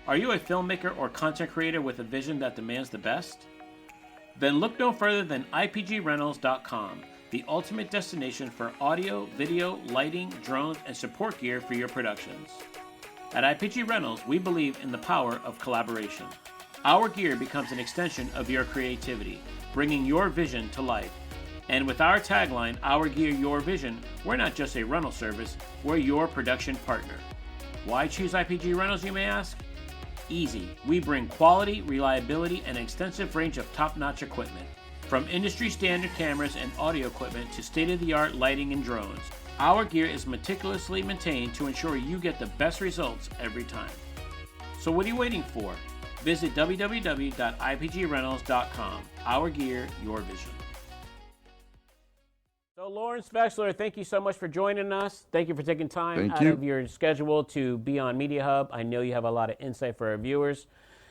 Are you a filmmaker or content creator with a vision that demands the best? Then look no further than IPGRentals.com, the ultimate destination for audio, video, lighting, drones, and support gear for your productions. At IPG Rentals, we believe in the power of collaboration. Our gear becomes an extension of your creativity, bringing your vision to life. And with our tagline, Our Gear, Your Vision, we're not just a rental service, we're your production partner. Why choose IPG Rentals, you may ask? Easy. We bring quality, reliability, and an extensive range of top-notch equipment. From industry-standard cameras and audio equipment to state-of-the-art lighting and drones, our gear is meticulously maintained to ensure you get the best results every time. So what are you waiting for? Visit www.ipgrentals.com. Our gear, your vision. So Lawrence Vexler, thank you so much for joining us. Thank you for taking time out of your schedule to be on Media Hub. I know you have a lot of insight for our viewers,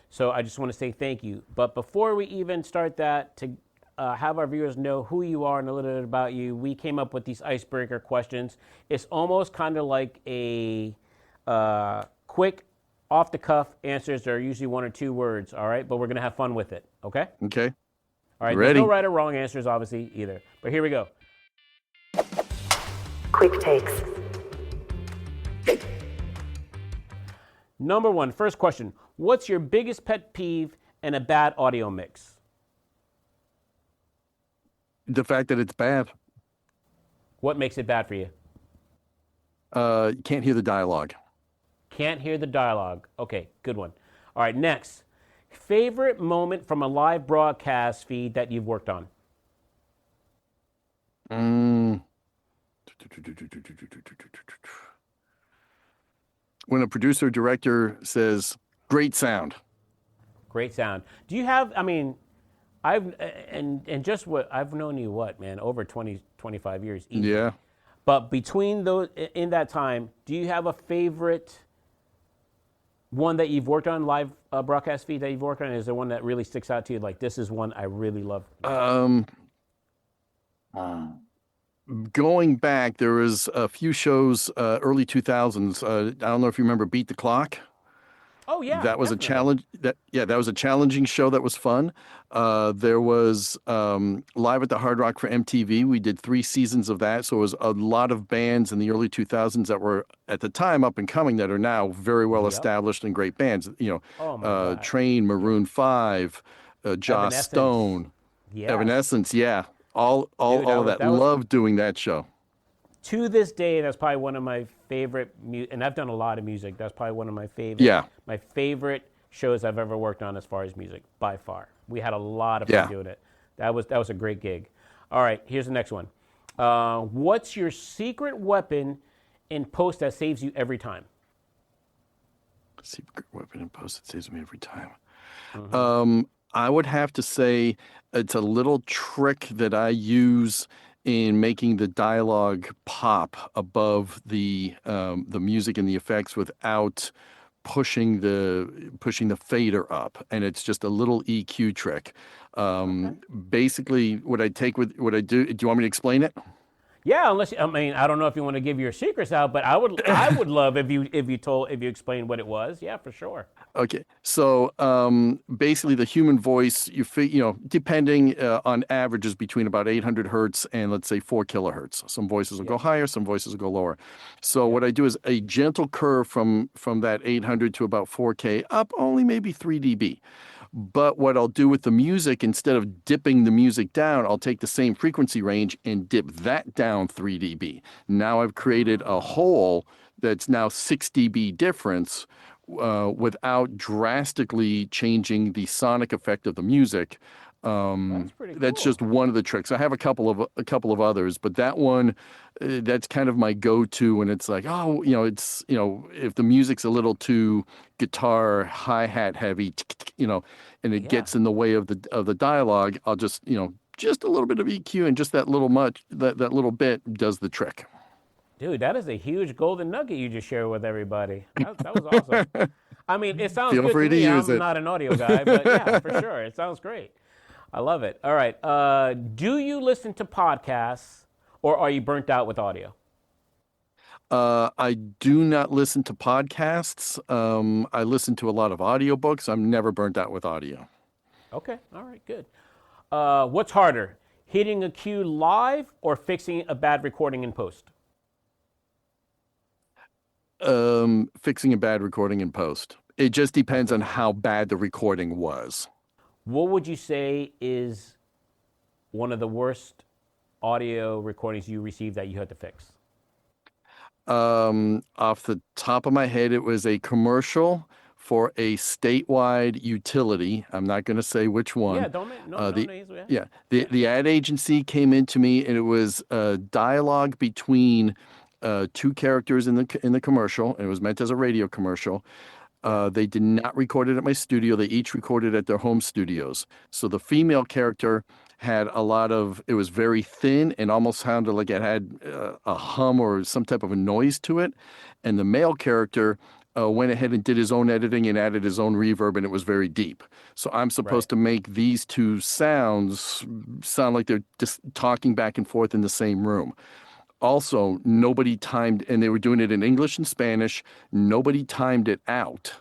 so I just want to say thank you. But before we even start that, to have our viewers know who you are and a little bit about you, we came up with these icebreaker questions. It's almost kind of like a quick, off-the-cuff answers. There are usually one or two words, all right? But we're going to have fun with it, okay? Okay. All right, Ready. There's no right or wrong answers, obviously, either. But here we go. Quick takes. Number one, first question. What's your biggest pet peeve in a bad audio mix? The fact that it's bad. What makes it bad for you? You can't hear the dialogue. Can't hear the dialogue. Okay, good one. All right, next. Favorite moment from a live broadcast feed that you've worked on? When a producer or director says, great sound. Great sound. Do you have, I've just what, I've known you over 20, 25 years easy. Yeah. But between those, in that time, do you have a favorite one that you've worked on, live broadcast feed that you've worked on? Is there one that really sticks out to you? Like, this is one I really love. Going back, there was a few shows, early 2000s. I don't know if you remember Beat the Clock. Oh yeah, that was definitely. a challenge. That was a challenging show that was fun. There was Live at the Hard Rock for MTV. We did 3 seasons of that, so it was a lot of bands in the early 2000s that were at the time up and coming that are now very well established and great bands. You know, Train, Maroon 5, Joss Stone, Evanescence. Yeah, all of that. Loved doing that show. To this day, that's probably one of my favorite, and I've done a lot of music. That's probably one of my favorite, my favorite shows I've ever worked on as far as music, by far. We had a lot of fun doing it. That was a great gig. All right, here's the next one. What's your secret weapon in post that saves you every time? Secret weapon in post that saves me every time. I would have to say it's a little trick that I use in making the dialogue pop above the music and the effects without pushing the fader up, and it's just a little EQ trick. Basically, what I do you want me to explain it? Yeah, I don't know if you want to give your secrets out, but I would love if you explained what it was. Yeah, for sure. Okay, so basically the human voice, depending on averages between about 800 hertz and let's say 4 kilohertz. Some voices will go higher, some voices will go lower. So what I do is a gentle curve from that 800 to about 4K up only maybe 3 dB. But what I'll do with the music, instead of dipping the music down, I'll take the same frequency range and dip that down 3 dB. Now I've created a hole that's now 6 dB difference without drastically changing the sonic effect of the music. That's just one of the tricks. I have a couple of others, but that one, that's kind of my go-to when it's like, if the music's a little too guitar hi-hat heavy, and it gets in the way of the dialogue, I'll just a little bit of EQ, and just that little bit does the trick. Dude, that is a huge golden nugget you just shared with everybody. That was awesome. I mean, it sounds good to me. I'm not an audio guy, but yeah, for sure. It sounds great. I love it. All right. Do you listen to podcasts, or are you burnt out with audio? I do not listen to podcasts. I listen to a lot of audiobooks. I'm never burnt out with audio. Okay, all right, good. What's harder, hitting a cue live or fixing a bad recording in post? Fixing a bad recording in post. It just depends on Okay. how bad the recording was. What would you say is one of the worst audio recordings you received that you had to fix? Off the top of my head, it was a commercial for a statewide utility. I'm not going to say which Yeah, one. don't make no The names. Yeah, yeah, the yeah. the ad agency came into me, and it was a dialogue between two characters in the commercial, and it was meant as a radio commercial. Yeah. They did not record it at my studio. They each recorded at their home studios. So the female character had a lot of, it was very thin and almost sounded like it had a hum or some type of a noise to it. And the male character went ahead and did his own editing and added his own reverb, and it was very deep. So I'm Right. supposed to make these two sounds sound like they're just talking back and forth in the same room. Also, nobody timed, and they were doing it in English and Spanish. Nobody timed it out.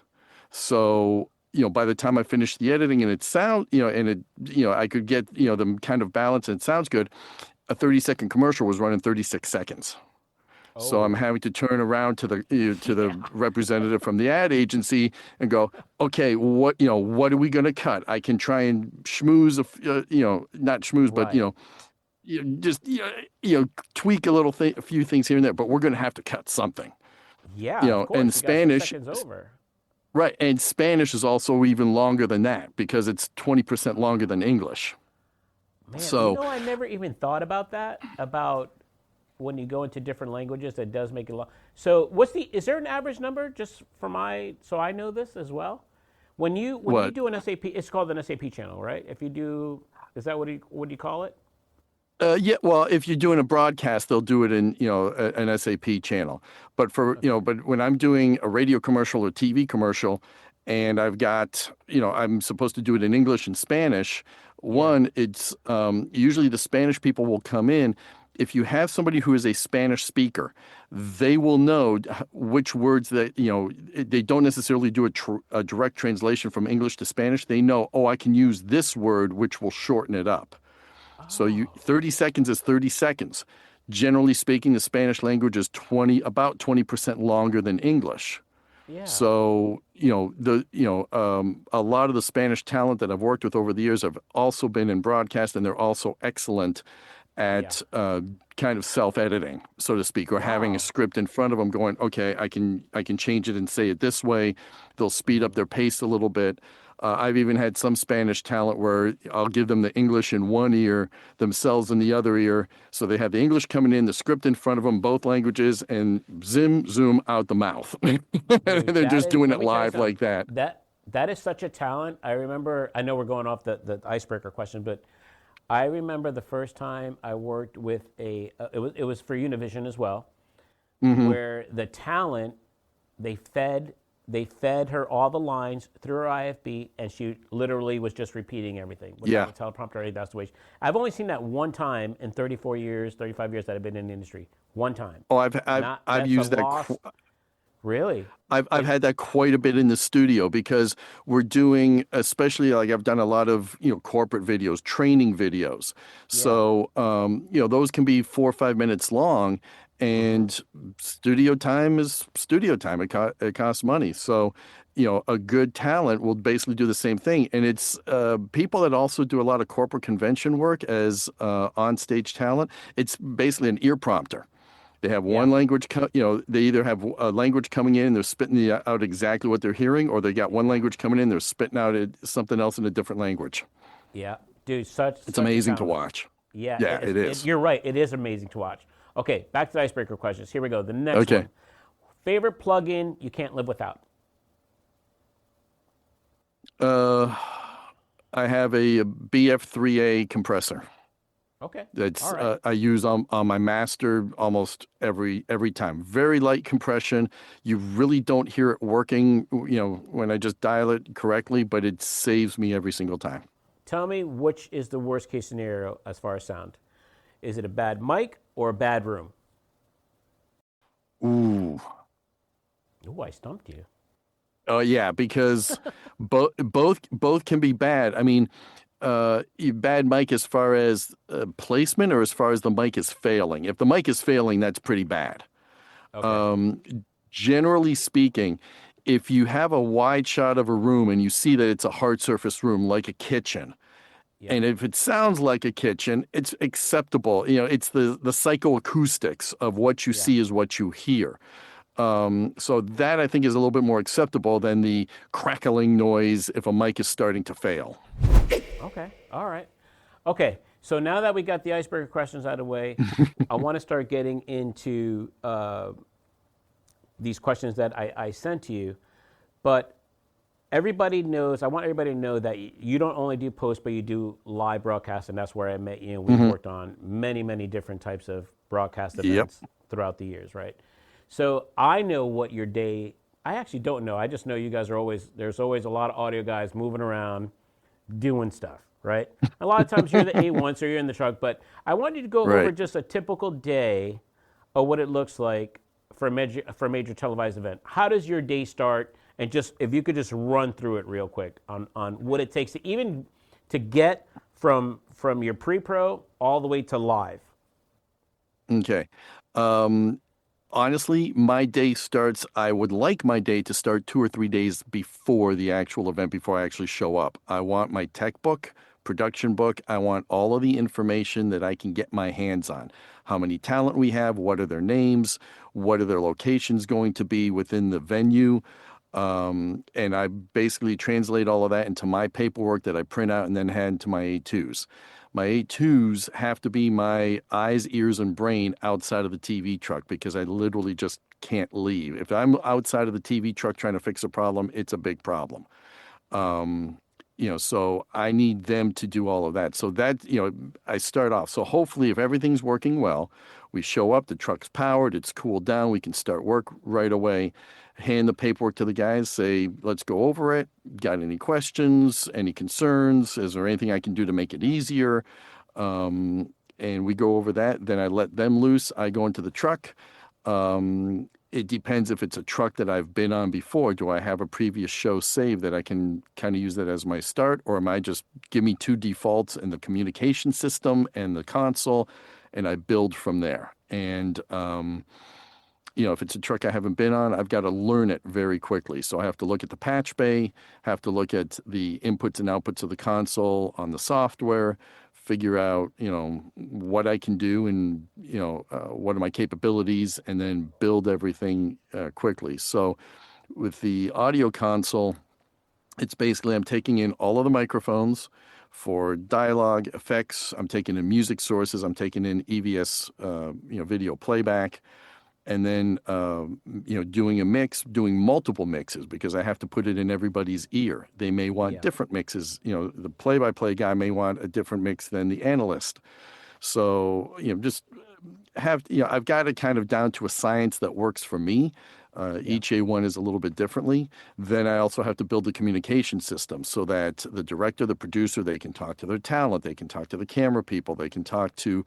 So, by the time I finished the editing and it sound, and it, I could get, them kind of balance and it sounds good. A 30-second commercial was running 36 seconds. So I'm Oh, having to turn around to the to the yeah. representative from the ad agency and go, okay, what are we going to cut? I can try and schmooze, not schmooze, but Right. just tweak a few things here and there, but we're going to have to cut something. Yeah, of And course. You got six Spanish, seconds over. right? And Spanish is also even longer than that because it's 20% longer than English. Man, So, I never even thought about that. About when you go into different languages, that does make it long. So, is there an average number just for so I know this as well? When you what? do an SAP, it's called an SAP channel, right? If you do, is that what do you call it? Yeah, well, if you're doing a broadcast, they'll do it in, an SAP channel. But Okay. but when I'm doing a radio commercial or TV commercial, and I've got, I'm supposed to do it in English and Spanish. Yeah. One, it's usually the Spanish people will come in. If you have somebody who is a Spanish speaker, they will know which words that, they don't necessarily do a direct translation from English to Spanish. They know, oh, I can use this word, which will shorten it up. So Oh, 30 seconds is 30 seconds. Generally speaking, the Spanish language is about 20% longer than English. yeah. So, a lot of the Spanish talent that I've worked with over the years have also been in broadcast, and they're also excellent Yeah. at kind of self-editing, so to speak, or having a Wow. script in front of them going, okay, I can change it and say it this way. They'll speed up Hmm. their pace a little bit. I've even had some Spanish talent where I'll give them the English in one ear, themselves in the other ear. So they have the English coming in, the script in front of them, both languages, and zoom out the mouth. Dude, They're that just is. doing Let it me tell you live something. like that. That is such a talent. I remember. I know we're going off the icebreaker question, but I remember the first time I worked with it was for Univision as well, Hmm. where the talent they fed they fed her all the lines through her IFB, and she literally was just repeating everything without Yeah. a teleprompter or anything. That's the way. I've only seen that one time in 34 years, 35 years that I've been in the industry. One time. Oh, I've That's a used that. lost. Really? I've It. had that quite a bit in the studio because we're doing, especially like I've done a lot of, corporate videos, training videos. Yeah. So, those can be 4 or 5 minutes long, Mm-hmm. and studio time is studio time. It costs money. So, a good talent will basically do the same thing. And it's people that also do a lot of corporate convention work as on-stage talent. It's basically an ear prompter. They have Yeah. one language, they either have a language coming in, they're spitting out exactly what they're hearing, or they got one language coming in, they're spitting out something else in a different language. Yeah. Dude, such It's such a amazing to talent. watch. Yeah, Yeah, it is. you're right. It is amazing to watch. Okay, back to the icebreaker questions. Here we go. The next Okay. one. Favorite plugin you can't live without? Uh, I have a BF3A compressor Okay. All that's right. I use on my master almost every time. Very light compression. You really don't hear it working, when I just dial it correctly, but it saves me every single time. Tell me which is the worst case scenario as far as sound. Is it a bad mic or a bad room? Ooh. Ooh, I stumped you. Oh yeah, because both can be bad. I mean, bad mic as far as placement or as far as the mic is failing. If the mic is failing, that's pretty bad. Okay. Um, Generally speaking, if you have a wide shot of a room and you see that it's a hard surface room like a kitchen, Yep. and if it sounds like a kitchen, it's acceptable. You know, it's the psychoacoustics of what you Yeah. see is what you hear. So that I think is a little bit more acceptable than the crackling noise if a mic is starting to fail. Okay. All right. Okay. So now that we got the icebreaker questions out of the way, I want to start getting into these questions that I sent to you. But everybody knows, I want everybody to know that you don't only do post, but you do live broadcast, and that's where I met you. And we've Hmm. worked on many, many different types of broadcast Yep. events throughout the years, right? So I know what your day, I actually don't know. I just know you guys are always, there's always a lot of audio guys moving around doing stuff, right? A lot of times you're the A1, so you're in the truck, but I want you to go over Right. just a typical day of what it looks like for a major televised event. How does your day start? And just if you could just run through it real quick on what it takes to even to get from your pre-pro all the way to live. Okay. Um, Honestly, my day starts, I would like my day to start 2 or 3 days before the actual event, before I actually show up. I want my tech book, production book. I want all of the information that I can get my hands on. How many talent we have, what are their names, what are their locations going to be within the venue. And I basically translate all of that into my paperwork that I print out and then hand to my A2s. My A2s have to be my eyes, ears, and brain outside of the TV truck because I literally just can't leave. If I'm outside of the TV truck trying to fix a problem, it's a big problem. Yeah. So I need them to do all of that. So that, I start off. So hopefully, if everything's working well, we show up, the truck's powered, it's cooled down, we can start work right away. Hand the paperwork to the guys, say, let's go over it. Got any questions, any concerns? Is there anything I can do to make it easier? And we go over that. Then I let them loose. I go into the truck. It depends if it's a truck that I've been on before. Do I have a previous show saved that I can kind of use that as my start? Or am I just give me two defaults in the communication system and the console and I build from there? And, if it's a truck I haven't been on, I've got to learn it very quickly. So I have to look at the patch bay, have to look at the inputs and outputs of the console on the software, figure out, what I can do and, what are my capabilities, and then build everything quickly. So with the audio console, it's basically I'm taking in all of the microphones for dialogue, effects. I'm taking in music sources. I'm taking in EVS, video playback, and then doing a mix, doing multiple mixes because I have to put it in everybody's ear. They may want Yeah. different mixes. The play-by-play guy may want a different mix than the analyst. So just I've got it kind of down to a science that works for me. Yeah. Each A1 is a little bit differently. Then I also have to build the communication system so that the director, the producer, they can talk to their talent, they can talk to the camera people, they can talk to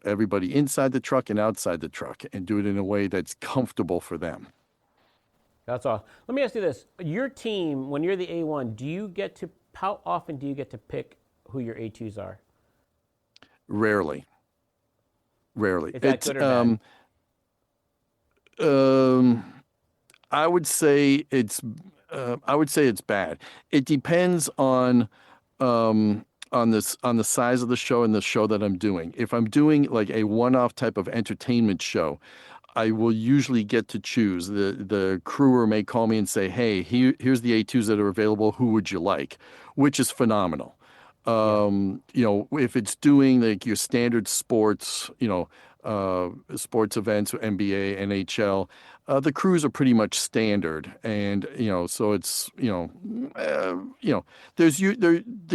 everybody inside the truck and outside the truck and do it in a way that's comfortable for them. That's all. Let me ask you this. Your team, when you're the A1, how often do you get to pick who your A2s are? Rarely. Rarely. Is that good or bad? Um, I would say it's bad. It depends on the size of the show and the show that I'm doing. If I'm doing like a one-off type of entertainment show, I will usually get to choose. The crewer may call me and say, "Hey, here's the A2s that are available. Who would you like?" Which is phenomenal. Yeah. If it's doing like your standard sports, sports events, NBA, NHL, the crews are pretty much standard, and so it's the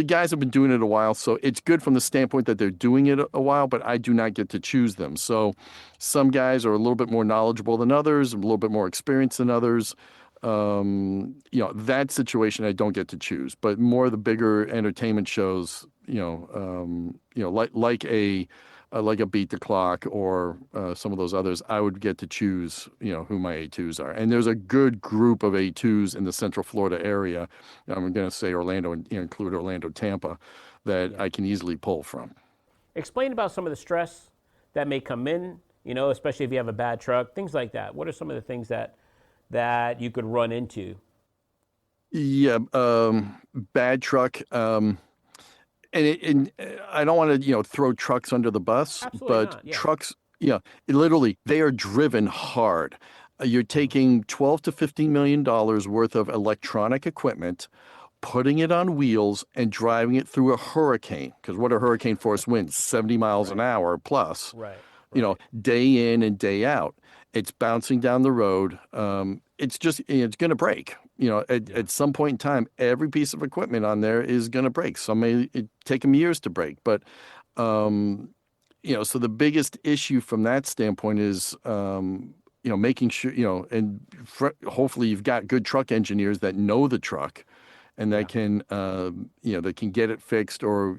guys have been doing it a while, so it's good from the standpoint that they're doing it a while, but I do not get to choose them. So some guys are a little bit more knowledgeable than others, a little bit more experienced than others. That situation I don't get to choose, but more of the bigger entertainment shows, like a like a Beat the Clock or some of those others, I would get to choose, who my A2s are. And there's a good group of A2s in the Central Florida area. I'm going to say Orlando and include Orlando, Tampa, that Yeah. I can easily pull from. Explain about some of the stress that may come in, especially if you have a bad truck, things like that. What are some of the things that you could run into? Yeah, bad truck. And I don't want to, throw trucks under the bus, Absolutely but not. Yeah. trucks, literally, they are driven hard. You're taking 12 to $15 million worth of electronic equipment, putting it on wheels, and driving it through a hurricane. Because what are hurricane force winds? 70 miles an Right. hour plus, Right. Right. day in and day out. It's bouncing down the road. It's going to break. Yeah. At some point in time, every piece of equipment on there is going to break. Some may take them years to break, but um, so the biggest issue from that standpoint is making sure and hopefully you've got good truck engineers that know the truck and Yeah. that can that can get it fixed, or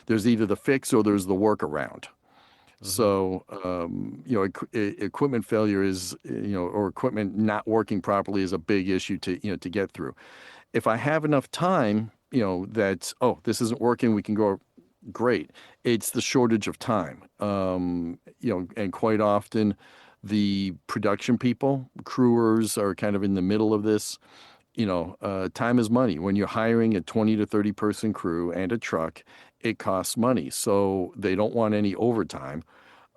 there's either the fix or there's the workaround. Mm-hmm. So, equipment failure is, or equipment not working properly is a big issue to get through. If I have enough time, that, oh, this isn't working, we can go, great. It's the shortage of time. And quite often the production people, crewers are kind of in the middle of this. Time is money. When you're hiring a 20 to 30 person crew and a truck, it costs money. So they don't want any overtime.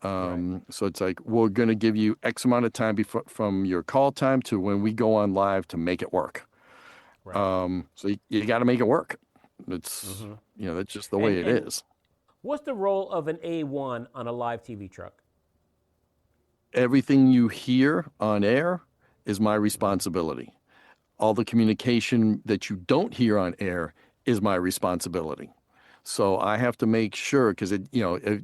Right. So it's like, we're going to give you X amount of time from your call time to when we go on live to make it work. Right. So you got to make it work. It's, Mm-hmm. that's just the And way it and is. what's the role of an A1 on a live TV truck? Everything you hear on air is my responsibility. All the communication that you don't hear on air is my responsibility. So I have to make sure, because if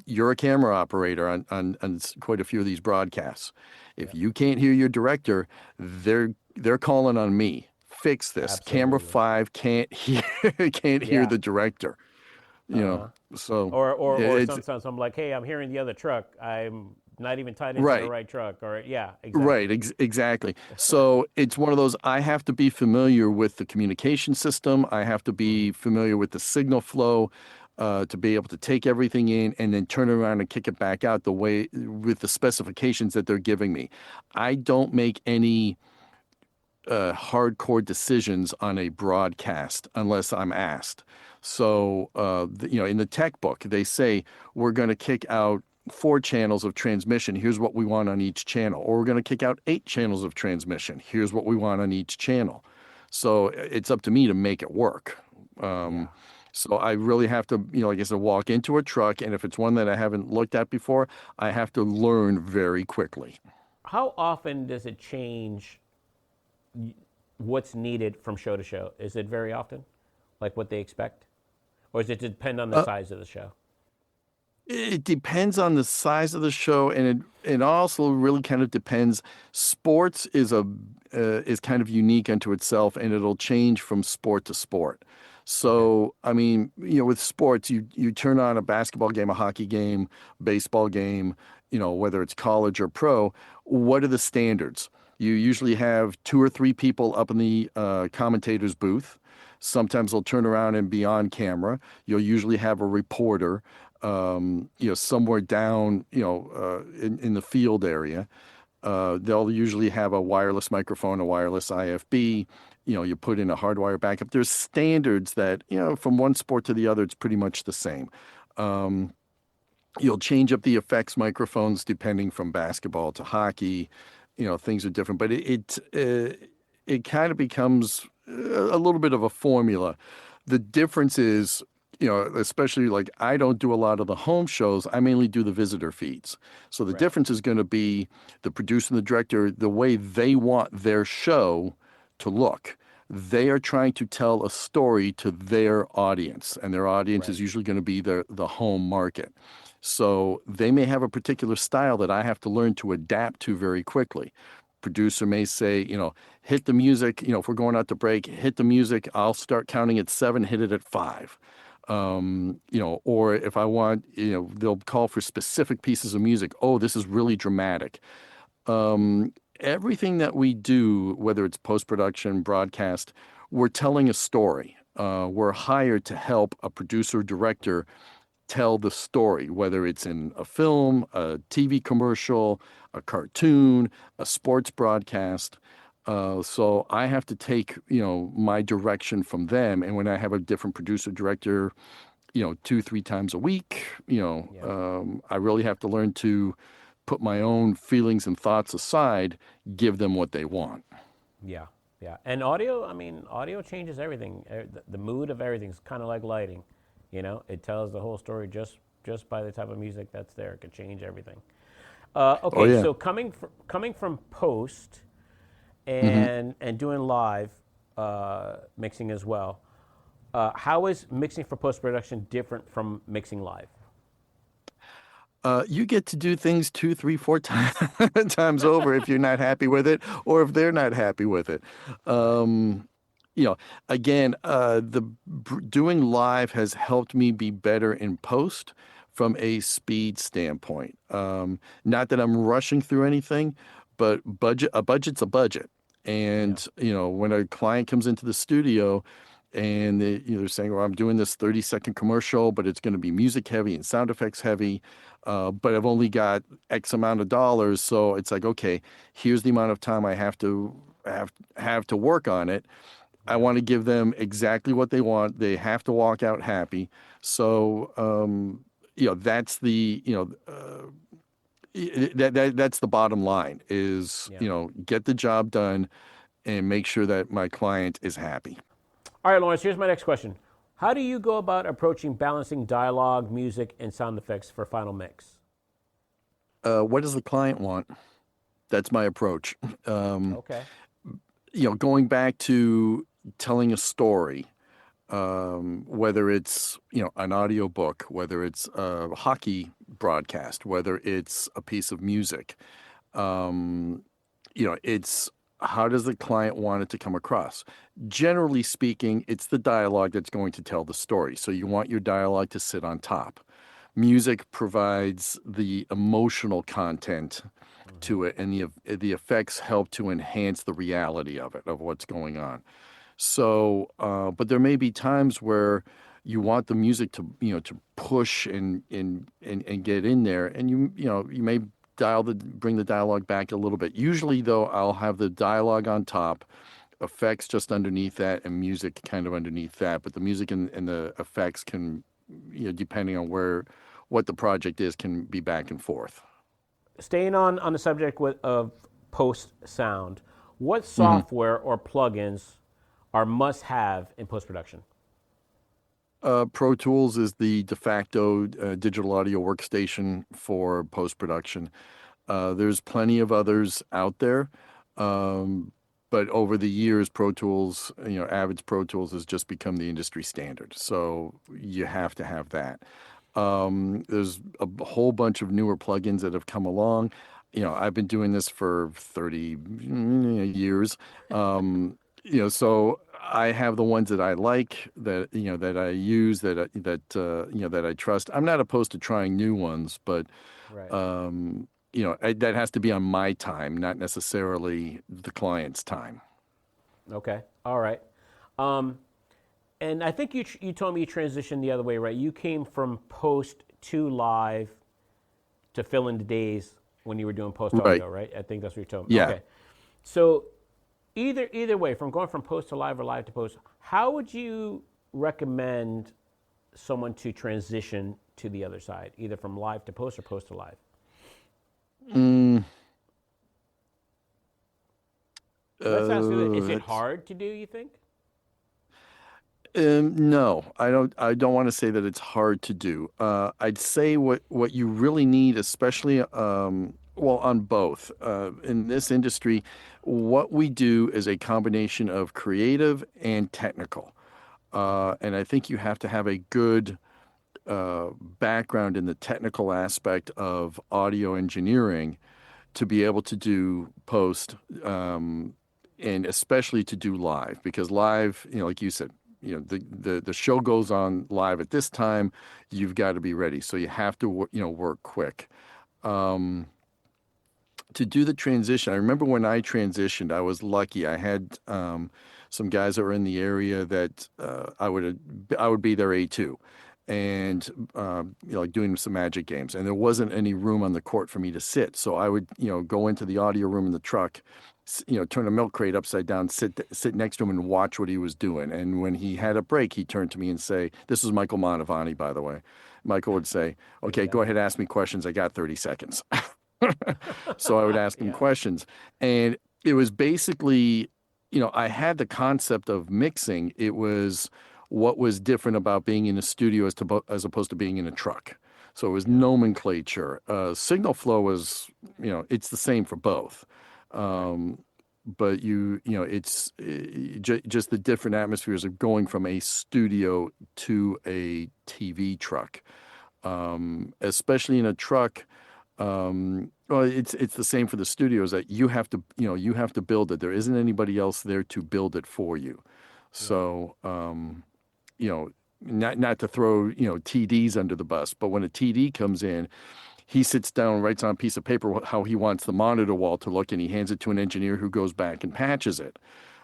you're a camera operator on quite a few of these broadcasts. If Yeah. you can't hear your director, they're calling on me. Fix this. Camera Absolutely. 5 can't hear can't hear Yeah. the director. You Uh know, huh. so Or it's sometimes I'm like, hey, I'm hearing the other truck. I'm not even tied into the right. right truck. Or yeah, Right, exactly. exactly. So it's one of those, I have to be familiar with the communication system. I have to Mm-hmm. be familiar with the signal flow to be able to take everything in and then turn around and kick it back out the way with the specifications that they're giving me. I don't make any hardcore decisions on a broadcast unless I'm asked. So, in the tech book, they say we're going to kick out 4 channels of transmission. Here's what we want on each channel. Or we're going to kick out 8 channels of transmission. Here's what we want on each channel. So it's up to me to make it work. Yeah. Um, so I really have to, like I said, walk into a truck, and if it's one that I haven't looked at before, I have to learn very quickly. How often does it change what's needed from show to show? Is it very often, like what they expect, or does it depend on the Uh, size of the show? It depends on the size of the show, and it also really kind of depends. Sports is kind of unique unto itself, and it'll change from sport to sport. Okay. So, I mean, with sports, you turn on a basketball game, a hockey game, baseball game, whether it's college or pro. What are the standards? You usually have 2 or 3 people up in the commentator's booth. Sometimes they'll turn around and be on camera. You'll usually have a reporter somewhere down, in the field area. They'll usually have a wireless microphone, a wireless IFB. You put in a hardwire backup. There's standards that, from one sport to the other, it's pretty much the same. Um, you'll change up the effects microphones depending from basketball to hockey. Things are different, but it kind of becomes a little bit of a formula. The difference is, especially like I don't do a lot of the home shows. I mainly do the visitor feeds. So the Right. difference is going to be the producer and the director, the way they want their show to look. They are trying to tell a story to their audience, and their audience Right. is usually going to be the home market. So they may have a particular style that I have to learn to adapt to very quickly. Producer may say, hit the music, if we're going out to break, hit the music. I'll start counting at 7, hit it at 5. Or if I want, they'll call for specific pieces of music. Oh, this is really dramatic. Everything that we do, whether it's post-production, broadcast, we're telling a story. We're hired to help a producer, director tell the story, whether it's in a film, a TV commercial, a cartoon, a sports broadcast. So I have to take, my direction from them. And when I have a different producer, director, 2, 3 times a week, Yeah. I really have to learn to put my own feelings and thoughts aside, give them what they want. Yeah. Yeah. And audio, I mean, audio changes everything. The mood of everything is kind of like lighting. It tells the whole story just by the type of music that's there. It could change everything. Oh, Okay, yeah. so coming from post hmm and doing live mixing as well, how is mixing for post production different from mixing live? You get to do things 2, 3, 4 times over if you're not happy with it, or if they're not happy with it. Right. Um, you know, Again, doing live has helped me be better in post from a speed standpoint. Not that I'm rushing through anything, but a budget's a budget. Yeah. And when a client comes into the studio and they're saying, "Well, I'm doing this 30-second commercial, but it's going to be music heavy and sound effects heavy, but I've only got X amount of dollars," so it's like, okay, here's the amount of time I have to work on it. I Yeah. want to give them exactly what they want. They have to walk out happy. So, that's that's the bottom line is, Yeah. get the job done and make sure that my client is happy. All right, Lawrence, here's my next question. How do you go about approaching balancing dialogue, music, and sound effects for final mix? What does the client want? That's my approach. Um, Okay. Going back to telling a story, whether it's an audio book, whether it's a hockey broadcast, whether it's a piece of music, um, it's how does the client want it to come across? Generally speaking, it's the dialogue that's going to tell the story. So you want your dialogue to sit on top. Music provides the emotional content Hmm. to it, and the effects help to enhance the reality of it, of what's going on. So, but there may be times where you want the music to, to push and get in there, and you may bring the dialogue back a little bit. Usually, though, I'll have the dialogue on top, effects just underneath that, and music kind of underneath that. But the music and the effects can, depending on what the project is, can be back and forth. Staying on the subject of post sound, what hmm software or plugins are must have in post production? Pro Tools is the de facto digital audio workstation for post production. There's plenty of others out there, um, but over the years, Pro Tools, Avid's Pro Tools has just become the industry standard. So you have to have that. There's a whole bunch of newer plugins that have come along. I've been doing this for 30 years. So I have the ones that I like, that I use, that I trust. I'm not opposed to trying new ones, but Right. that has to be on my time, not necessarily the client's time. Okay. All right. Um, and I think you told me you transitioned the other way, right? You came from post to live to fill in the days when you were doing post Right. audio, right? I think that's what you told me. Yeah. Okay. So either way, from going from post to live or live to post, how would you recommend someone to transition to the other side, either from live to post or post to live? Mm, Let's ask you: is it that's hard to do? You think? No, I don't want to say that it's hard to do. I'd say what you really need, especially well, on both in this industry, what we do is a combination of creative and technical. Okay. And I think you have to have a good background in the technical aspect of audio engineering to be able to do post, and especially to do live, because live, like you said, the show goes on live at this time. You've got to be ready. So you have to work quick. To do the transition, I remember when I transitioned, I was lucky. I had some guys that were in the area that I would be their A2, and like doing some Magic games, and there wasn't any room on the court for me to sit. So I would go into the audio room in the truck, turn a milk crate upside down, sit next to him, and watch what he was doing. And when he had a break, he'd turn to me and say, "This is Michael Montevanti, by the way." Michael would say, "Okay, go ahead, ask me questions. I got 30 seconds." So I would ask him questions. And it was basically, I had the concept of mixing. It was what was different about being in a studio as opposed to being in a truck. So it was nomenclature. Signal flow was, it's the same for both. But it's just the different atmospheres of going from a studio to a TV truck. Especially in a truck. Well, it's the same for the studios, that you have to build it. There isn't anybody else there to build it for you. So, not to throw, TDs under the bus, but when a TD comes in, he sits down, writes on a piece of paper how he wants the monitor wall to look, and he hands it to an engineer who goes back and patches it.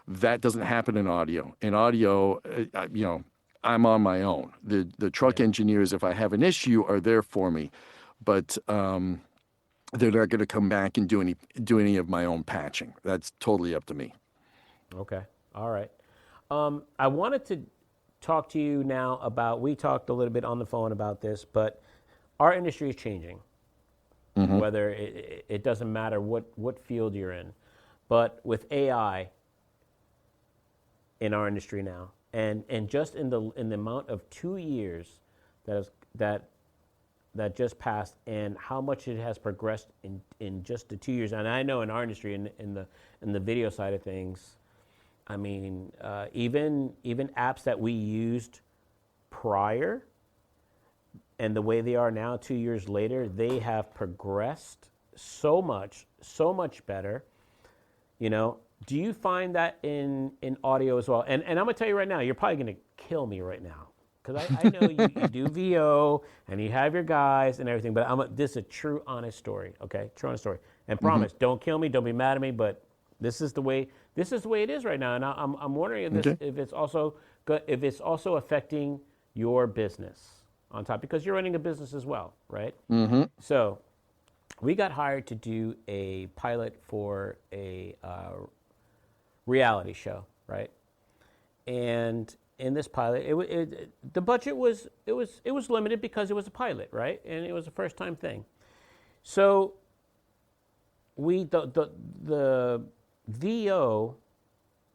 That doesn't happen in audio. In audio, I'm on my own. The truck engineers, if I have an issue, are there for me, but they're not going to come back and do any of my own patching. That's totally up to me. Okay. All right. I wanted to talk to you now about, we talked a little bit on the phone about this, but our industry is changing. Mm-hmm. Whether it doesn't matter what field you're in, but with AI in our industry now, and just in the amount of 2 years that just passed, and how much it has progressed in just the 2 years. And I know in our industry, in the video side of things, I mean, even apps that we used prior and the way they are now 2 years later, they have progressed so much better. Do you find that in audio as well? And I'm going to tell you right now, you're probably going to kill me right now, because I know you do VO and you have your guys and everything, but this is a true, honest story, okay? True, honest story. And promise, don't kill me, don't be mad at me, but this is the way it is right now. And I'm wondering if it's also affecting your business on top, because you're running a business as well, right? Mm-hmm. So we got hired to do a pilot for a reality show, right? And in this pilot, the budget was limited because it was a pilot, right? And it was a first time thing. So the VO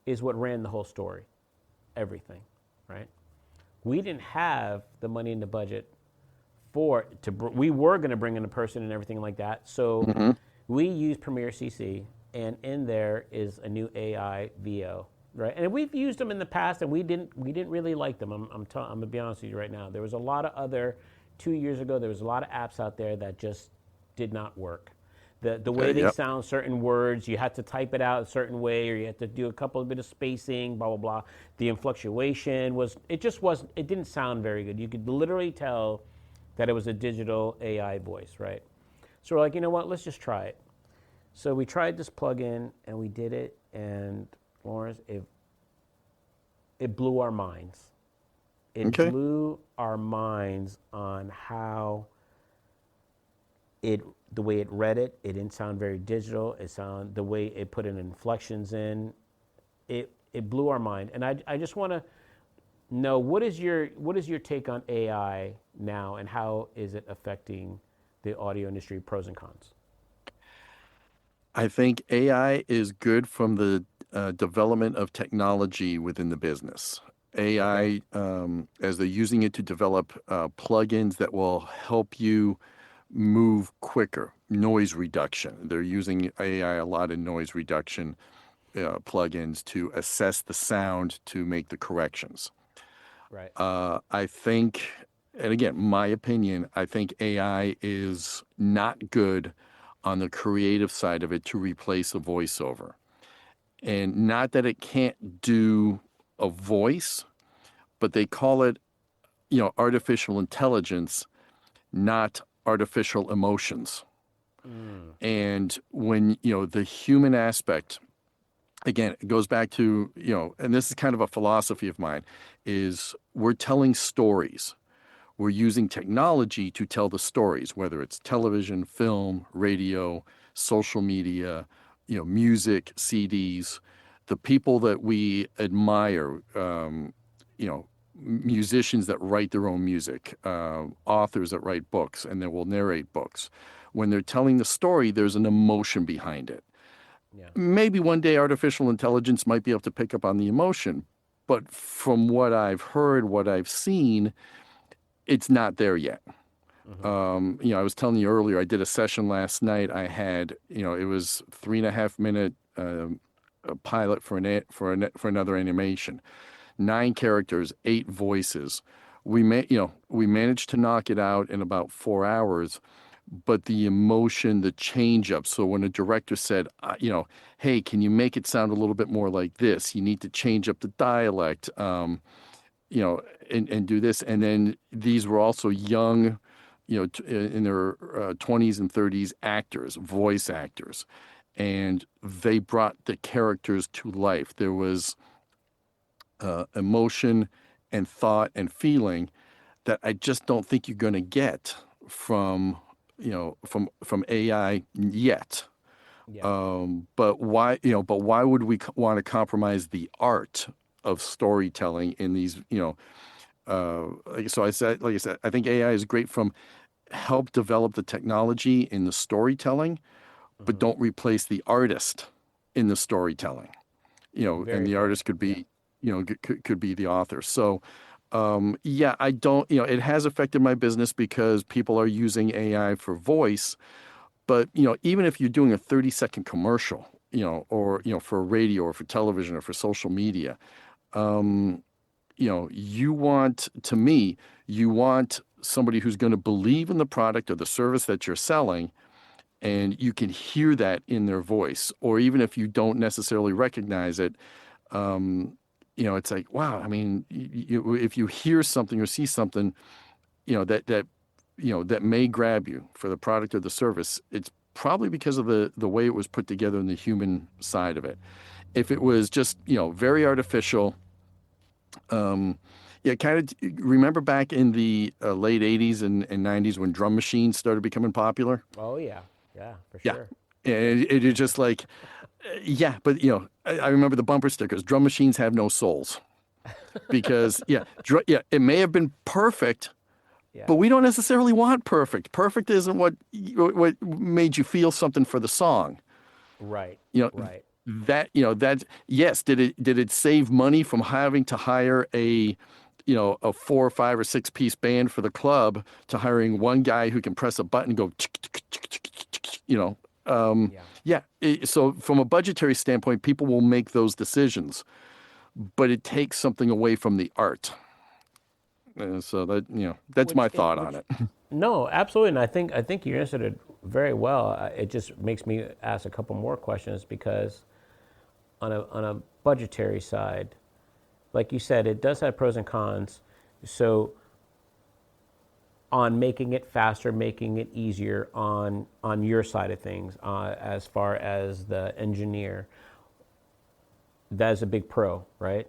is what ran the whole story, everything, right? We didn't have the money in the budget we were going to bring in a person and everything like that. So we used Premiere CC, and in there is a new AI VO. Right, and we've used them in the past, and we didn't really like them. I'm gonna be honest with you right now. There was a lot of other 2 years ago. There was a lot of apps out there that just did not work. The way they sound certain words, you had to type it out a certain way, or you had to do a couple of bit of spacing, blah blah blah. The inflectuation it didn't sound very good. You could literally tell that it was a digital AI voice, right? So we're like, you know what? Let's just try it. So we tried this plugin and we did it, and Lawrence, it blew our minds. It blew our minds on how the way it read it. It didn't sound very digital. The way it put in inflections in. It blew our mind. And I just want to know, what is your take on AI now, and how is it affecting the audio industry, pros and cons? I think AI is good from the development of technology within the business. AI, as they're using it to develop plugins that will help you move quicker, noise reduction. They're using AI a lot in noise reduction plugins to assess the sound to make the corrections. Right. I think, and again, my opinion, I think AI is not good on the creative side of it to replace a voiceover. And not that it can't do a voice, but they call it, artificial intelligence, not artificial emotions. And when, the human aspect, again, it goes back to, and this is kind of a philosophy of mine, is we're telling stories. We're using technology to tell the stories, whether it's television, film, radio, social media, music, CDs. The people that we admire, musicians that write their own music, authors that write books and they will narrate books. When they're telling the story, there's an emotion behind it. Yeah. Maybe one day artificial intelligence might be able to pick up on the emotion, but from what I've heard, what I've seen, it's not there yet. I was telling you earlier, I did a session last night. I had, it was 3.5 minute a pilot for another animation, 9 characters, 8 voices. We managed to knock it out in about 4 hours, but the emotion, the change up. So when a director said, hey, can you make it sound a little bit more like this? You need to change up the dialect, and do this. And then these were also young, in their 20s and 30s actors, voice actors, and they brought the characters to life. There was emotion and thought and feeling that I just don't think you're going to get from AI yet. Yeah. But why would we want to compromise the art of storytelling in these, like I said, I think AI is great from help develop the technology in the storytelling, but don't replace the artist in the storytelling, and the artist could be, could be the author. So, I don't, it has affected my business because people are using AI for voice, but, even if you're doing a 30-second commercial, or, for radio or for television or for social media, you want somebody who's going to believe in the product or the service that you're selling, and you can hear that in their voice. Or even if you don't necessarily recognize it, it's like, wow, I mean, if you hear something or see something, that may grab you for the product or the service, it's probably because of the way it was put together and the human side of it. If it was just, very artificial, kind of remember back in the late 80s and 90s when drum machines started becoming popular? Oh, yeah. Yeah, for sure. And it is just like, but, I remember the bumper stickers, drum machines have no souls. Because, it may have been perfect, but we don't necessarily want perfect. Perfect isn't what made you feel something for the song. Right. Right. Yes. Did it save money from having to hire a 4 or 5 or 6 piece band for the club to hiring one guy who can press a button and go, so from a budgetary standpoint, people will make those decisions, but it takes something away from the art. So that's my thought on it. No, absolutely, and I think you answered it very well. It just makes me ask a couple more questions because on a budgetary side, like you said, it does have pros and cons. So on making it faster, making it easier on your side of things, as far as the engineer, that is a big pro, right?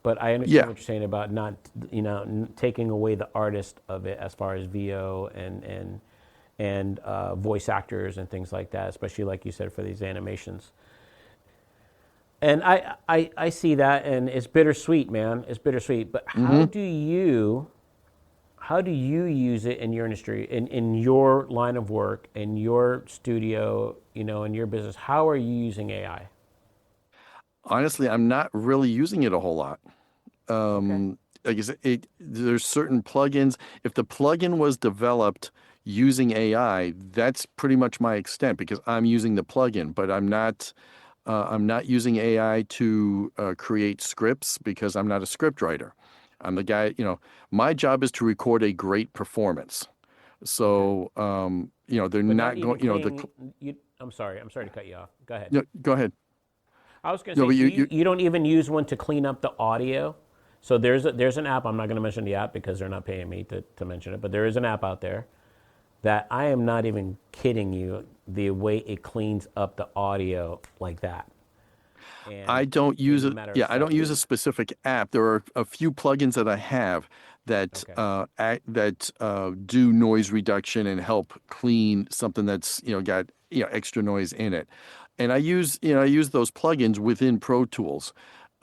But I understand what you're saying about not, taking away the artist of it as far as VO and voice actors and things like that, especially like you said for these animations. And I see that, and it's bittersweet, man. It's bittersweet. But how do you use it in your industry, in your line of work, in your studio, in your business? How are you using AI? Honestly, I'm not really using it a whole lot. Okay. Like I said, there's certain plugins. If the plugin was developed using AI, that's pretty much my extent because I'm using the plugin, but I'm not using AI to create scripts because I'm not a script writer. I'm the guy, my job is to record a great performance. So, they're But not going, I'm sorry to cut you off. Go ahead. No, go ahead. I was going to say, but you don't even use one to clean up the audio. So there's an app. I'm not going to mention the app because they're not paying me to mention it, but there is an app out there that I am not even kidding you, the way it cleans up the audio like that. And I don't in use a it. matter of Yeah, I don't use a seconds. specific app. There are a few plugins that I have that Okay. do noise reduction and help clean something that's got extra noise in it. And I use those plugins within Pro Tools.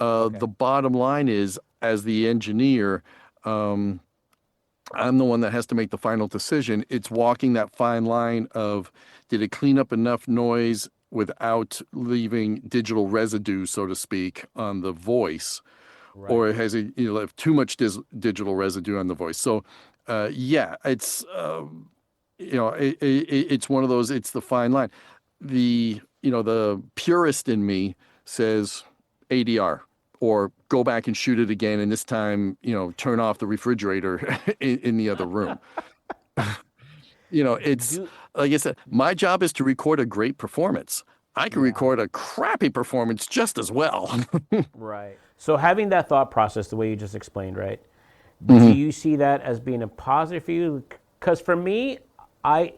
Okay. The bottom line is, as the engineer, um, I'm the one that has to make the final decision. It's walking that fine line of, did it clean up enough noise without leaving digital residue, so to speak, on the voice, Right. or has it left too much digital residue on the voice? So, yeah, it's it's one of those. It's the fine line. The purist in me says ADR, or go back and shoot it again, and this time turn off the refrigerator in the other room. It's Do like I said, my job is to record a great performance. I can Yeah. record a crappy performance just as well. Right. So having that thought process, the way you just explained, right? Do Mhm. you see that as being a positive for you? Because for me,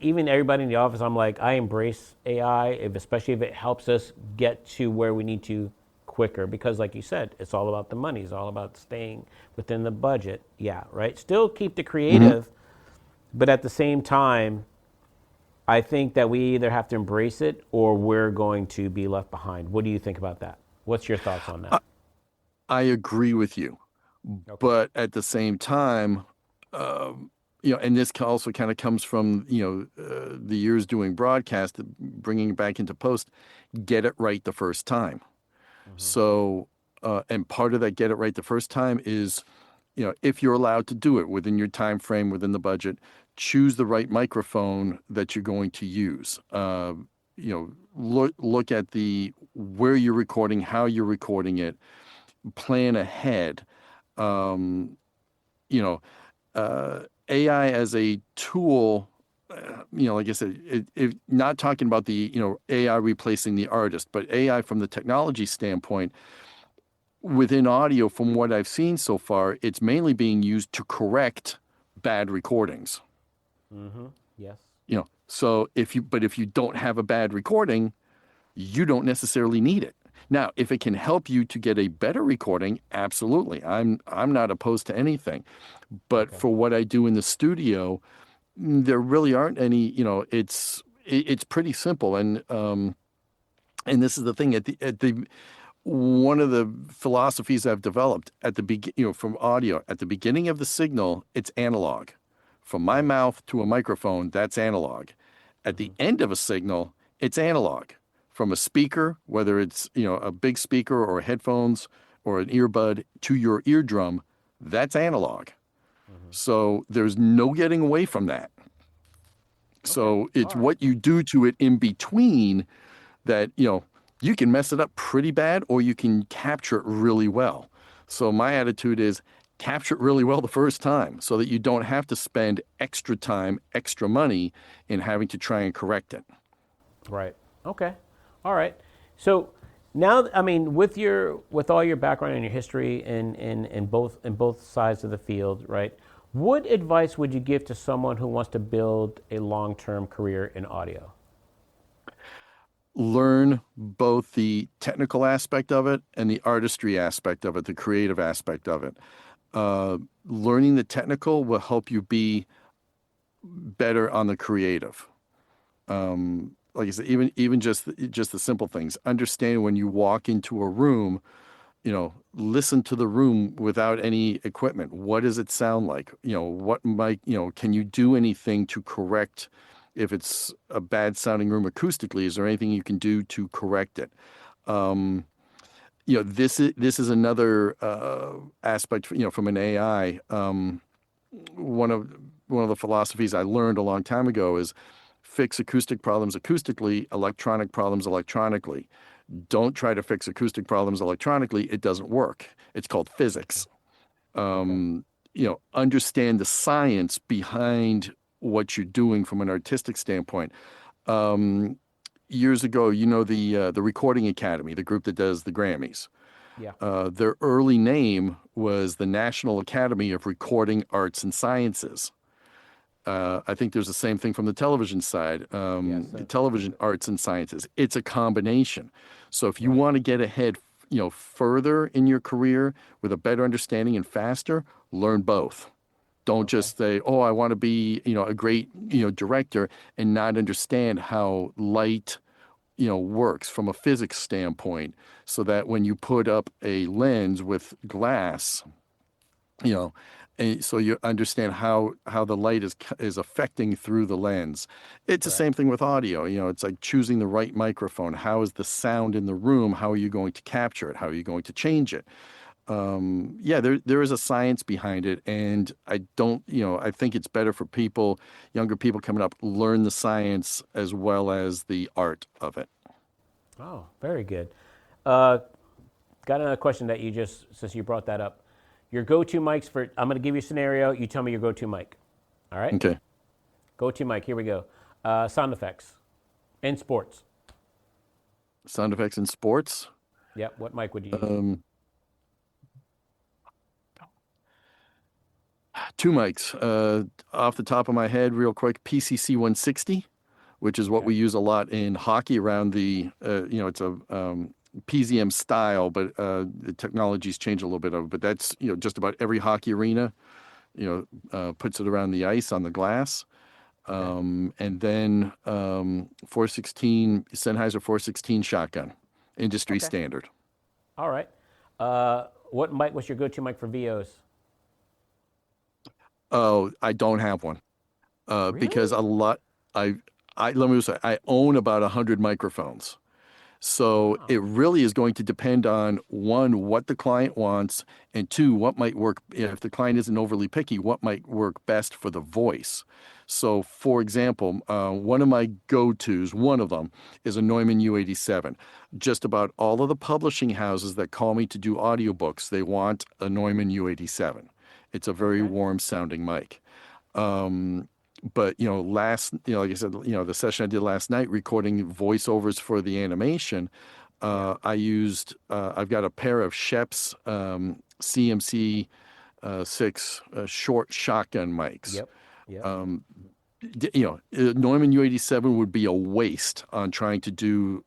even everybody in the office, I'm like, I embrace AI, especially if it helps us get to where we need to quicker. Because like you said, it's all about the money. It's all about staying within the budget. Yeah, right. Still keep the Mhm. creative, but at the same time, I think that we either have to embrace it or we're going to be left behind. What do you think about that? What's your thoughts on that? I, I agree with you, Okay. but at the same time, um, and this also kind of comes from the years doing broadcast, bringing it back into post. Get it right the first time. Hmm. So, and part of that get it right the first time is, if you're allowed to do it within your time frame, within the budget, choose the right microphone that you're going to use. Look at the where you're recording, how you're recording it, plan ahead. Um, you know, AI as a tool. Like I said, not talking about the AI replacing the artist, but AI from the technology standpoint within audio, from what I've seen so far, it's mainly being used to correct bad recordings. Hmm. Yes. So if you don't have a bad recording, you don't necessarily need it. Now, if it can help you to get a better recording, absolutely. I'm not opposed to anything. But Okay. for what I do in the studio, there really aren't any. It's pretty simple, and this is the thing at the one of the philosophies I've developed at the from audio, at the beginning of the signal, it's analog. From my Right. mouth to a microphone, that's analog. At the Hmm. end of a signal, it's analog. From a speaker, whether it's a big speaker or headphones or an earbud, to your eardrum, that's analog. Hmm. So there's no getting away from that. Okay. So it's All right. what you do to it in between that, you can mess it up pretty bad or you can capture it really well. So my attitude is capture it really well the first time so that you don't have to spend extra time, extra money in having to try and correct it. Right. Okay. All right. So now, I mean, with all your background and your history in both sides of the field, right? What advice would you give to someone who wants to build a long-term career in audio? Learn both the technical aspect of it and the artistry aspect of it, the creative aspect of it. Learning the technical will help you be better on the creative. Like I said, even just the simple things. Understand when you walk into a room, listen to the room without any equipment. What does it sound like? What might, can you do anything to correct if it's a bad sounding room acoustically? Is there anything you can do to correct it? Um, this is another aspect, from an AI. One of one of the philosophies I learned a long time ago is fix acoustic problems acoustically, electronic problems electronically. Don't try to fix acoustic problems electronically. It doesn't work. It's called physics. Okay. Understand the science behind what you're doing from an artistic standpoint. Um, Years ago, the Recording Academy, the group that does the Grammys. Yeah. Their early name was the National Academy of Recording Arts and Sciences. I think there's the same thing from the television side. Yes. The television arts and sciences. It's a combination. So if you Right. want to get ahead, further in your career with a better understanding and faster, learn both. Don't Okay. just say, "Oh, I want to be, a great, director," and not understand how light, works from a physics standpoint, so that when you put up a lens with glass, you know and so you understand how the light is affecting through the lens. It's the Correct. same thing with audio. It's like choosing the right microphone. How is the sound in the room? How are you going to capture it? How are you going to change it? Yeah, there is a science behind it, and I think it's better for younger people coming up, learn the science as well as the art of it. Oh, very good. Uh, got another question that since you brought that up. Your go-to mics I'm going to give you a scenario. You tell me your go-to mic. All right? Okay. Go-to mic. Here we go. Sound effects in sports. Sound effects in sports. Yep. What mic would you use? Two mics. Off the top of my head, real quick, PCC 160, which is what Okay. we use a lot in hockey around it's a PZM style, but the technology's changed a little bit of it. But that's, just about every hockey arena, puts it around the ice on the glass. Okay. And then 416, Sennheiser 416 shotgun, industry Okay. standard. All right. What mic was your go-to mic for VOs? Oh, I don't have one. Because Really? a lot, let me say, I own about 100 microphones. So Wow. it really is going to depend on, one, what the client wants, and two, what might work. If the client isn't overly picky, what might work best for the voice. So, for example, one of my go-tos, one of them, is a Neumann U87. Just about all of the publishing houses that call me to do audiobooks, they want a Neumann U87. It's a very Okay. warm sounding mic. But like I said, the session I did last night recording voiceovers for the animation, Yeah. I've got a pair of Shep's CMC 6 short shotgun mics. Yep. Yep. Neumann U87 would be a waste on trying to do,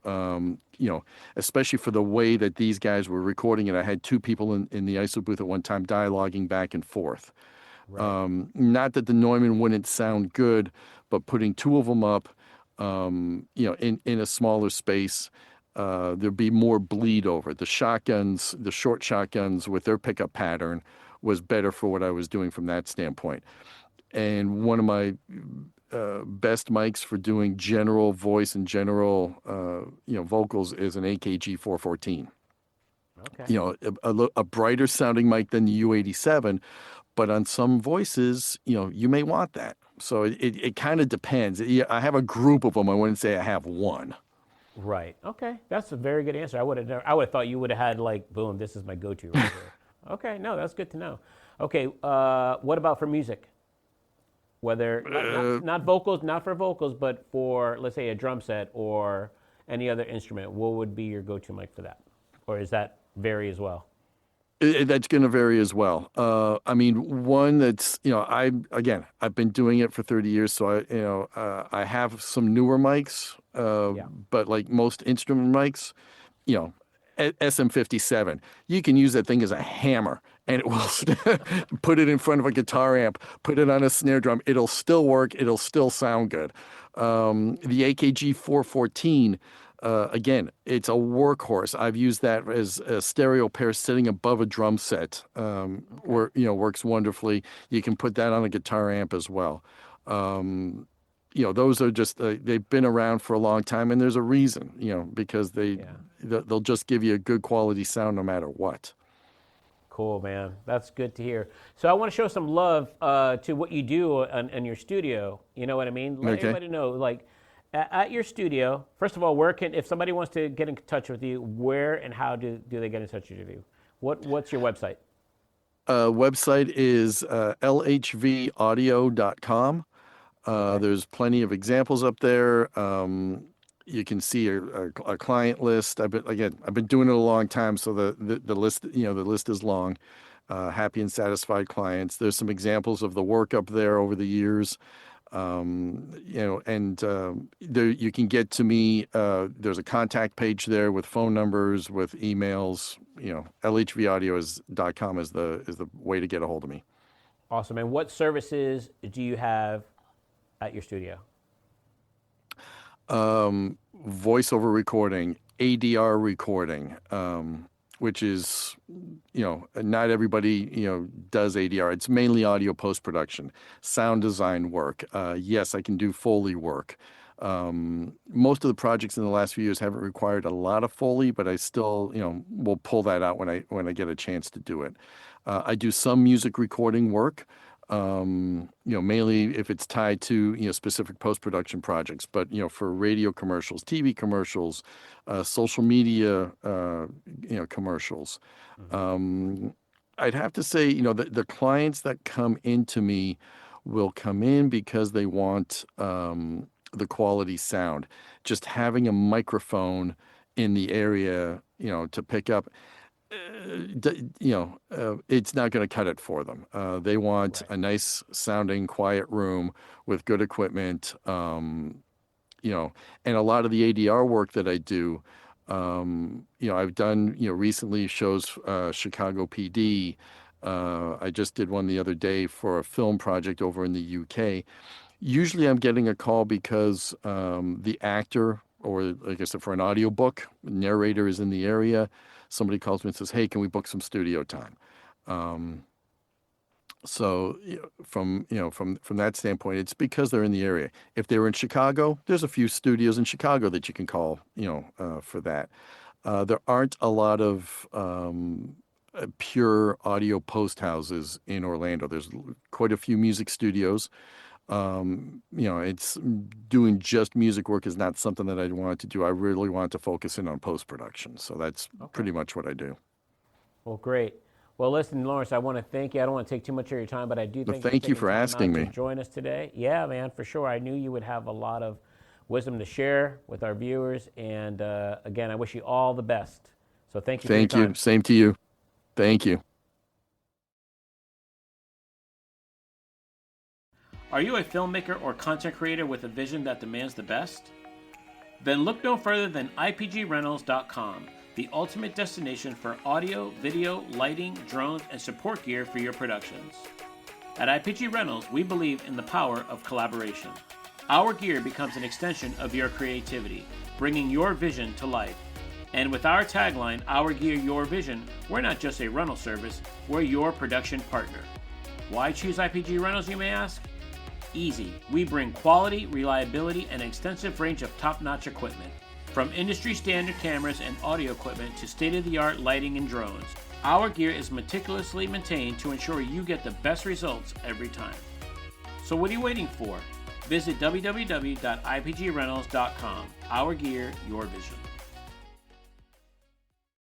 especially for the way that these guys were recording it. I had two people in the ISO booth at one time dialoguing back and forth. Right. Not that the Neumann wouldn't sound good, but putting two of them up, in a smaller space, there'd be more bleed over. The short shotguns with their pickup pattern was better for what I was doing from that standpoint. And one of my best mics for doing general voice and general, vocals is an AKG 414. Okay. A brighter sounding mic than the U87, but on some voices, you may want that. So it kind of depends. Yeah, I have a group of them. I wouldn't say I have one. Right. Okay. That's a very good answer. I would have thought you would have had like, boom, this is my go-to right here. Okay. No, that's good to know. Okay. What about for music? Whether not vocals, not for vocals, but for, let's say, a drum set or any other instrument, what would be your go-to mic for that? Or is that vary as well? That's going to vary as well. I mean, one that's, I've been doing it for 30 years, so I have some newer mics, Yeah. but like most instrument mics, you know, SM57, you can use that thing as a hammer and it will put it in front of a guitar amp, put it on a snare drum. It'll still work. It'll still sound good. The AKG 414, again, it's a workhorse. I've used that as a stereo pair sitting above a drum set, Okay. works wonderfully. You can put that on a guitar amp as well. Those are just, they've been around for a long time, and there's a reason, because Yeah. they'll just give you a good quality sound no matter what. Cool, man. That's good to hear. So I want to show some love to what you do in your studio. You know what I mean? Let Okay. everybody know, like, at your studio. First of all, if somebody wants to get in touch with you, where and how do they get in touch with you? What's your website? Website is lhvaudio.com. Okay. There's plenty of examples up there. you can see a client list. I've been doing it a long time, so the list, the list is long. Happy and satisfied clients. There's some examples of the work up there over the years. There you can get to me. There's a contact page there with phone numbers, with emails. LHVaudio.com is the way to get a hold of me. Awesome. And what services do you have at your studio? Voiceover recording, ADR recording, which is, not everybody, does ADR. It's mainly audio post-production, sound design work. Yes, I can do Foley work. Most of the projects in the last few years haven't required a lot of Foley, but I still, will pull that out when I get a chance to do it. I do some music recording work. Mainly if it's tied to, specific post-production projects, but, for radio commercials, TV commercials, social media, commercials. I'd have to say, the clients that come into me will come in because they want, the quality sound. Just having a microphone in the area, to pick up, it's not going to cut it for them. They want a nice sounding, quiet room with good equipment, and a lot of the ADR work that I do, I've done, recently shows, Chicago PD. I just did one the other day for a film project over in the UK. Usually I'm getting a call because, the actor, or like I said, for an audiobook, narrator is in the area. Somebody calls me and says, "Hey, can we book some studio time?" So from that standpoint, it's because they're in the area. If they were in Chicago, there's a few studios in Chicago that you can call, for that. There aren't a lot of pure audio post houses in Orlando. There's quite a few music studios. It's doing just music work is not something that I wanted to do. I really want to focus in on post-production. So that's pretty much what I do. Well, great. Well, listen, Lawrence, I want to thank you. I don't want to take too much of your time, but I do thank you for asking me to join us today. Yeah, man, for sure. I knew you would have a lot of wisdom to share with our viewers. And again, I wish you all the best. So thank you. Thank you. Same to you. Thank you. Are you a filmmaker or content creator with a vision that demands the best? Then look no further than IPGRentals.com, the ultimate destination for audio, video, lighting, drones, and support gear for your productions. At IPG Rentals, we believe in the power of collaboration. Our gear becomes an extension of your creativity, bringing your vision to life. And with our tagline, Our Gear, Your Vision, we're not just a rental service, we're your production partner. Why choose IPG Rentals, you may ask? Easy. We bring quality, reliability, and an extensive range of top-notch equipment. From industry-standard cameras and audio equipment to state-of-the-art lighting and drones, our gear is meticulously maintained to ensure you get the best results every time. So what are you waiting for? Visit www.ipgrentals.com. Our Gear, Your Vision.